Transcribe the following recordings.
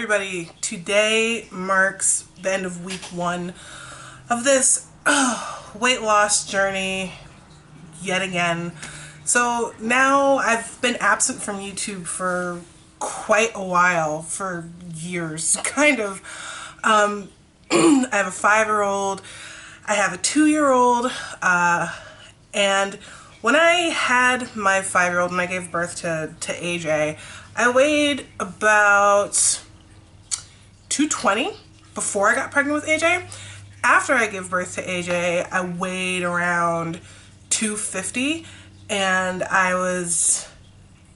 everybody. Today marks the end of week 1 of this weight loss journey yet again. So now I've been absent from YouTube for quite a while, for years, kind of. I have a 5-year-old, I have a 2-year-old, and when I had my 5-year-old and I gave birth to AJ, I weighed about 220 before I got pregnant with AJ. After I gave birth to AJ, I weighed around 250, and I was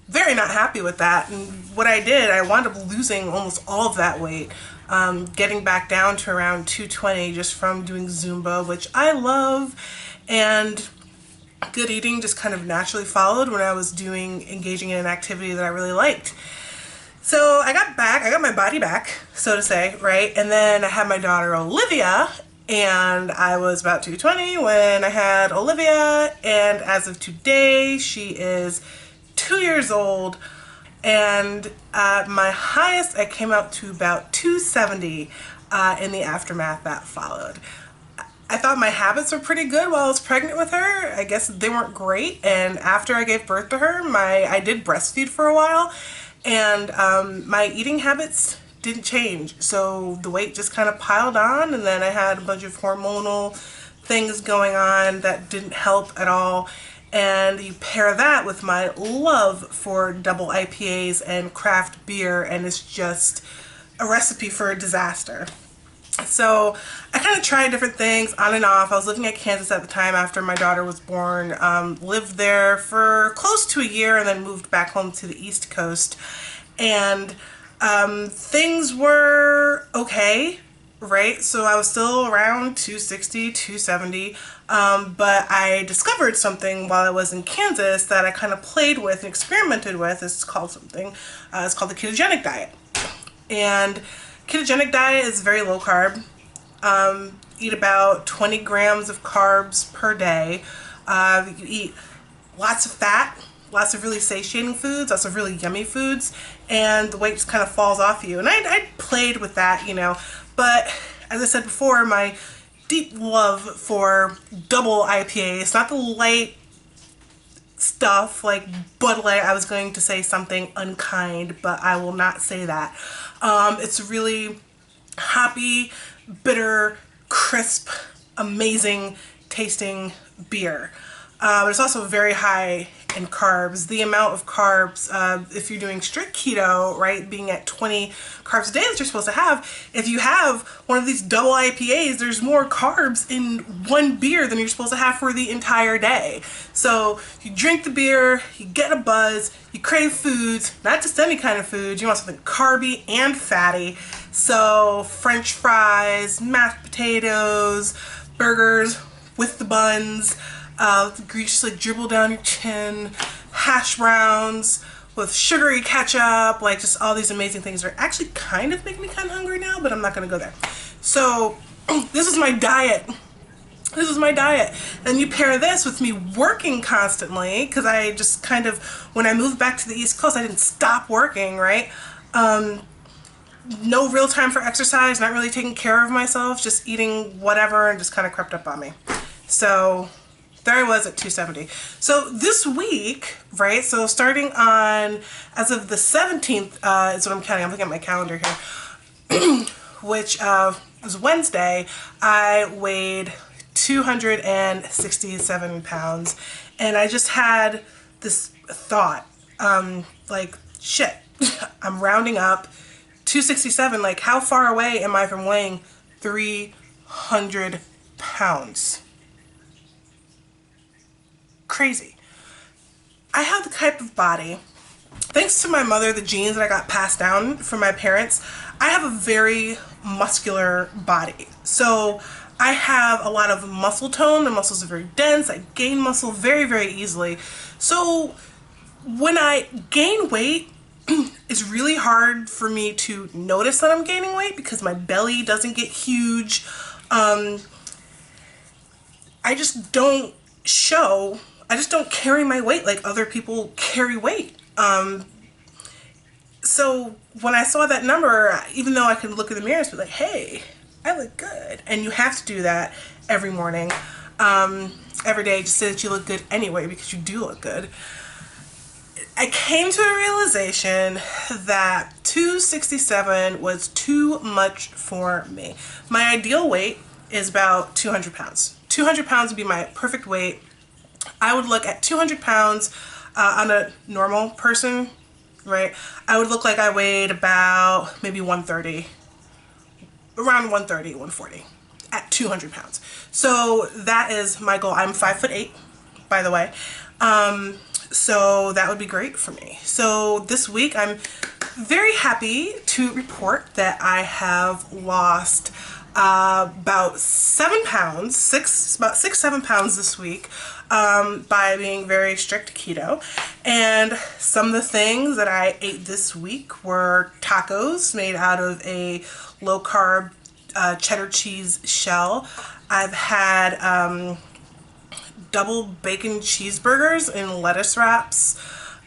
very not happy with that. And what I did, I wound up losing almost all of that weight, getting back down to around 220 just from doing Zumba, which I love, and good eating just kind of naturally followed when I was engaging in an activity that I really liked. So I got my body back, so to say, right? And then I had my daughter Olivia, and I was about 220 when I had Olivia, and as of today, she is 2 years old, and at my highest, I came out to about 270 in the aftermath that followed. I thought my habits were pretty good while I was pregnant with her. I guess they weren't great, and after I gave birth to her, I did breastfeed for a while, and my eating habits didn't change. So the weight just kind of piled on, and then I had a bunch of hormonal things going on that didn't help at all. And you pair that with my love for double IPAs and craft beer, and it's just a recipe for a disaster. So I kind of tried different things on and off. I was living in Kansas at the time after my daughter was born, lived there for close to a year, and then moved back home to the East Coast. And things were okay, right? So I was still around 260, 270, but I discovered something while I was in Kansas that I kind of played with and experimented with. It's called the ketogenic diet. And ketogenic diet is very low carb. Eat about 20 grams of carbs per day. You can eat lots of fat, lots of really satiating foods, lots of really yummy foods, and the weight just kind of falls off you. And I played with that, but as I said before, my deep love for double IPAs, not the light stuff like Bud Light. I was going to say something unkind, but I will not say that. It's really hoppy, bitter, crisp, amazing tasting beer. It's also very high in carbs. The amount of carbs, if you're doing strict keto, right, being at 20 carbs a day that you're supposed to have, if you have one of these double IPAs, there's more carbs in one beer than you're supposed to have for the entire day. So you drink the beer, you get a buzz, you crave foods, not just any kind of food, you want something carby and fatty. So French fries, mashed potatoes, burgers with the buns, grease like dribble down your chin, hash browns with sugary ketchup, like just all these amazing things are actually kind of making me kind of hungry now, but I'm not going to go there. So this is my diet. This is my diet. And you pair this with me working constantly, because I just kind of, when I moved back to the East Coast, I didn't stop working, right? No real time for exercise, not really taking care of myself, just eating whatever, and just kind of crept up on me. So there I was at 270. So this week, right, so starting on, as of the 17th is what I'm counting. I'm looking at my calendar here, which was Wednesday, I weighed 267 pounds. And I just had this thought, like, shit, I'm rounding up, 267, like, how far away am I from weighing 300 pounds? Crazy. I have the type of body, thanks to my mother, the genes that I got passed down from my parents, I have a very muscular body. So I have a lot of muscle tone. The muscles are very dense. I gain muscle very, very easily. So when I gain weight, it's really hard for me to notice that I'm gaining weight because my belly doesn't get huge. I just don't carry my weight like other people carry weight. So when I saw that number, even though I could look in the mirror and be like, hey, I look good. And you have to do that every morning, every day, just say that you look good anyway, because you do look good. I came to a realization that 267 was too much for me. My ideal weight is about 200 pounds. 200 pounds would be my perfect weight. I would look at 200 pounds on a normal person, right? I would look like I weighed about maybe 130, around 130, 140 at 200 pounds. So that is my goal. I'm 5'8", by the way. So that would be great for me. So this week I'm very happy to report that I have lost about 7 pounds, about 6, 7 pounds this week, by being very strict keto. And some of the things that I ate this week were tacos made out of a low carb cheddar cheese shell. I've had double bacon cheeseburgers in lettuce wraps.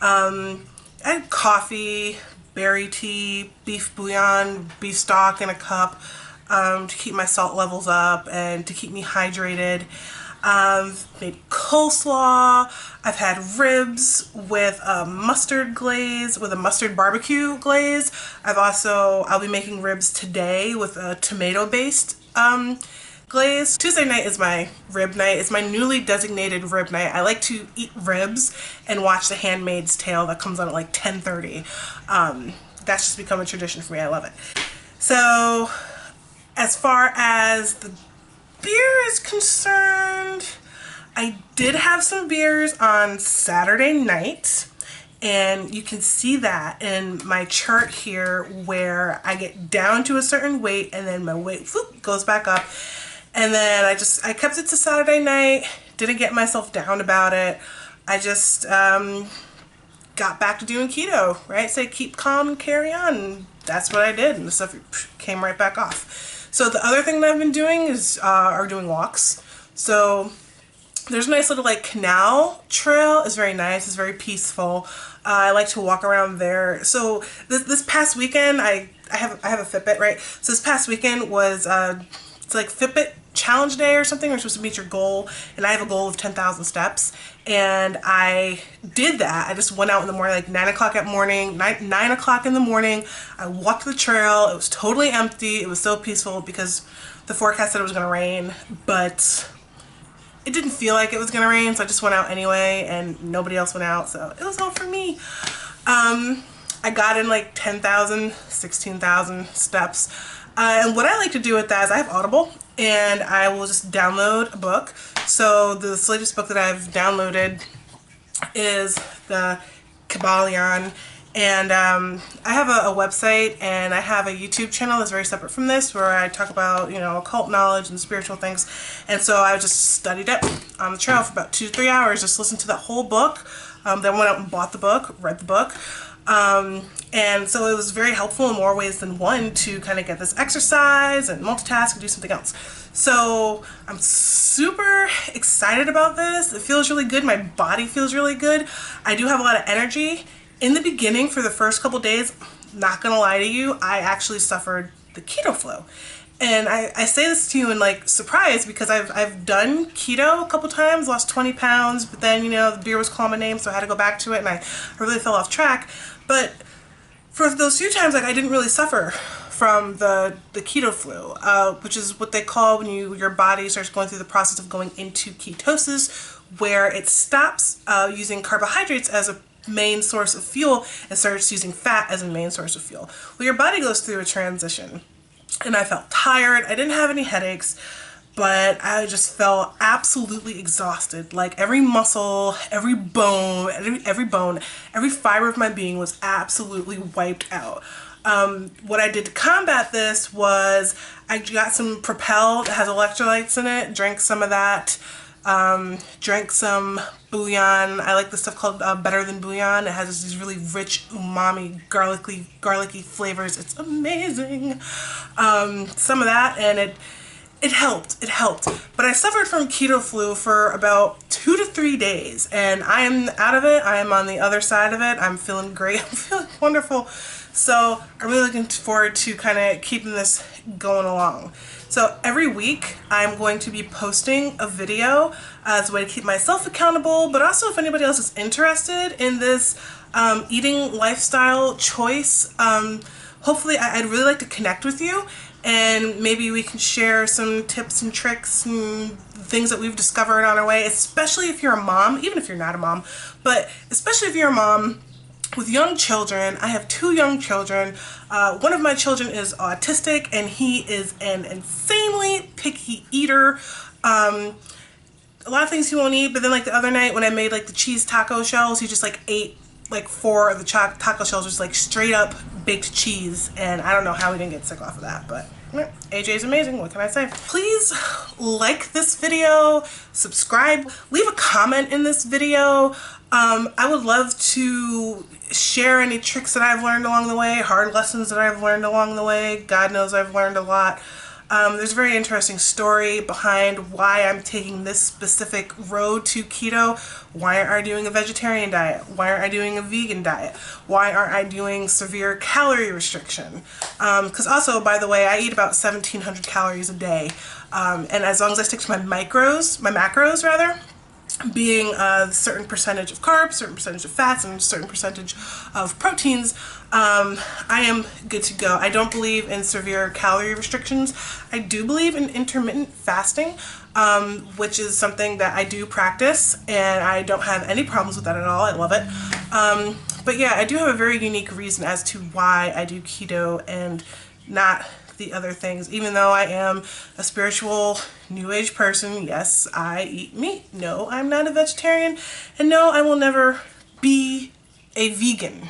I had coffee, berry tea, beef bouillon, beef stock in a cup, to keep my salt levels up and to keep me hydrated. Made coleslaw. I've had ribs with a mustard glaze, with a mustard barbecue glaze. I'll be making ribs today with a tomato-based glaze. Tuesday night is my rib night. It's my newly designated rib night. I like to eat ribs and watch The Handmaid's Tale that comes on at like 10:30. That's just become a tradition for me. I love it. So as far as the beer is concerned, I did have some beers on Saturday night, and you can see that in my chart here where I get down to a certain weight and then my weight goes back up. And then I kept it to Saturday night, didn't get myself down about it. I just got back to doing keto, right? Say keep calm and carry on. And that's what I did, and the stuff came right back off. So the other thing that I've been doing is are doing walks. So there's a nice little like canal trail. It's very nice. It's very peaceful. I like to walk around there. So this past weekend, I have a Fitbit, right? So this past weekend was it's like Fitbit challenge day or something. You're supposed to meet your goal, and I have a goal of 10,000 steps, and I did that. I just went out in the morning, like 9 o'clock in the morning. I walked the trail. It was totally empty. It was so peaceful because the forecast said it was going to rain, but it didn't feel like it was going to rain, so I just went out anyway, and nobody else went out, so it was all for me. I got in like 10,000, 16,000 steps. And what I like to do with that is I have Audible, and I will just download a book. So the latest book that I've downloaded is the Kabbalion, and I have a website, and I have a YouTube channel that's very separate from this, where I talk about, you know, occult knowledge and spiritual things. And so I just studied it on the trail for about 2 to 3 hours, just listened to that whole book. Then went out and bought the book, read the book. And so it was very helpful in more ways than one to kind of get this exercise and multitask and do something else. So I'm super excited about this. It feels really good. My body feels really good. I do have a lot of energy. In the beginning, for the first couple days, not gonna lie to you, I actually suffered the keto flu. And I say this to you in like surprise, because I've done keto a couple times, lost 20 pounds, but then, you know, the beer was calling my name, so I had to go back to it, and I really fell off track. But for those few times, like, I didn't really suffer from the keto flu, which is what they call when your body starts going through the process of going into ketosis, where it stops using carbohydrates as a main source of fuel and starts using fat as a main source of fuel. Well, your body goes through a transition, and I felt tired. I didn't have any headaches, but I just felt absolutely exhausted. Like every muscle, every bone, every fiber of my being was absolutely wiped out. What I did to combat this was I got some Propel that has electrolytes in it, drank some of that, drank some bouillon. I like this stuff called Better Than Bouillon. It has these really rich, umami, garlicky flavors. It's amazing. Some of that, and it helped. But I suffered from keto flu for about 2 to 3 days, and I am out of it. I am on the other side of it. I'm feeling great. I'm feeling wonderful. So I'm really looking forward to kind of keeping this going along. So every week I'm going to be posting a video as a way to keep myself accountable, but also if anybody else is interested in this eating lifestyle choice, hopefully I'd really like to connect with you, and maybe we can share some tips and tricks and things that we've discovered on our way, especially if you're a mom, even if you're not a mom, but especially if you're a mom with young children. I have 2 young children. One of my children is autistic, and he is an insanely picky eater. A lot of things he won't eat, but then like the other night when I made like the cheese taco shells, he just like ate like 4 of the taco shells, just like straight up baked cheese, and I don't know how he didn't get sick off of that, but AJ's amazing, what can I say? Please like this video, subscribe, leave a comment in this video. I would love to share any tricks that I've learned along the way, hard lessons that I've learned along the way. God knows I've learned a lot. There's a very interesting story behind why I'm taking this specific road to keto. Why aren't I doing a vegetarian diet? Why aren't I doing a vegan diet? Why aren't I doing severe calorie restriction? Because also, by the way, I eat about 1,700 calories a day. And as long as I stick to my macros rather, being a certain percentage of carbs, certain percentage of fats, and a certain percentage of proteins, I am good to go. I don't believe in severe calorie restrictions. I do believe in intermittent fasting, which is something that I do practice, and I don't have any problems with that at all. I love it. But yeah, I do have a very unique reason as to why I do keto and not the other things. Even though I am a spiritual new age person, yes, I eat meat. No, I'm not a vegetarian, and no, I will never be a vegan.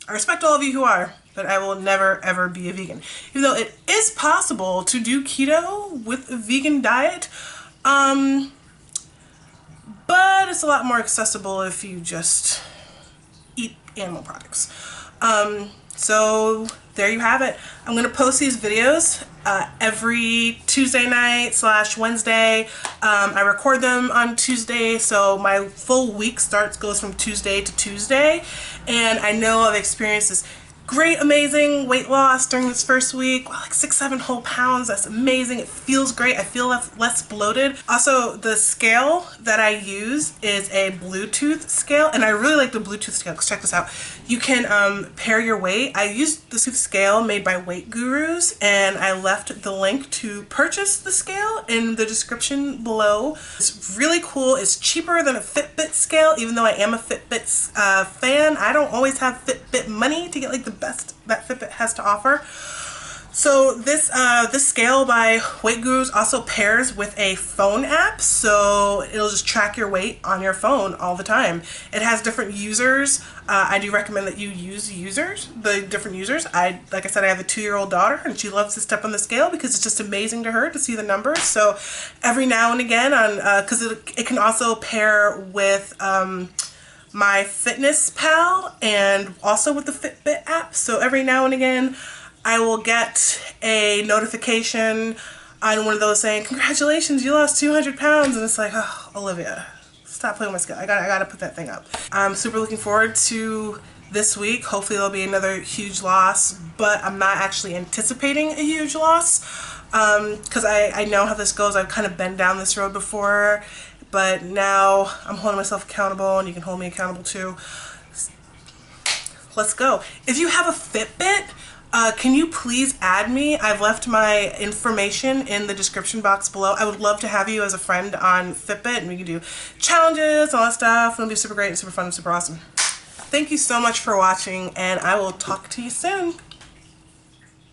I respect all of you who are, but I will never ever be a vegan. Even though it is possible to do keto with a vegan diet, but it's a lot more accessible if you just eat animal products. So there you have it. I'm going to post these videos every Tuesday night / Wednesday. I record them on Tuesday, so my full week goes from Tuesday to Tuesday. And I know I've experienced this great, amazing weight loss during this first week. Wow, like 6-7 whole pounds. That's amazing. It feels great. I feel less bloated. Also, the scale that I use is a Bluetooth scale, and I really like the Bluetooth scale because check this out. You can pair your weight. I used the scale made by Weight Gurus, and I left the link to purchase the scale in the description below. It's really cool. It's cheaper than a Fitbit scale, even though I am a Fitbit fan. I don't always have Fitbit money to get like the best that Fitbit has to offer. So this scale by Weight Gurus also pairs with a phone app, so it'll just track your weight on your phone all the time. It has different users. I do recommend that you use the different users. Like I said, I have a 2-year-old daughter, and she loves to step on the scale because it's just amazing to her to see the numbers. So every now and again, because it can also pair with my Fitness Pal and also with the Fitbit app. So every now and again, I will get a notification on one of those saying, "Congratulations, you lost 200 pounds." And it's like, oh, Olivia, stop playing with my scale. I gotta put that thing up. I'm super looking forward to this week. Hopefully there'll be another huge loss, but I'm not actually anticipating a huge loss because I know how this goes. I've kind of been down this road before, but now I'm holding myself accountable, and you can hold me accountable too. Let's go. If you have a Fitbit, can you please add me? I've left my information in the description box below. I would love to have you as a friend on Fitbit, and we can do challenges, all that stuff. It'll be super great and super fun and super awesome. Thank you so much for watching, and I will talk to you soon.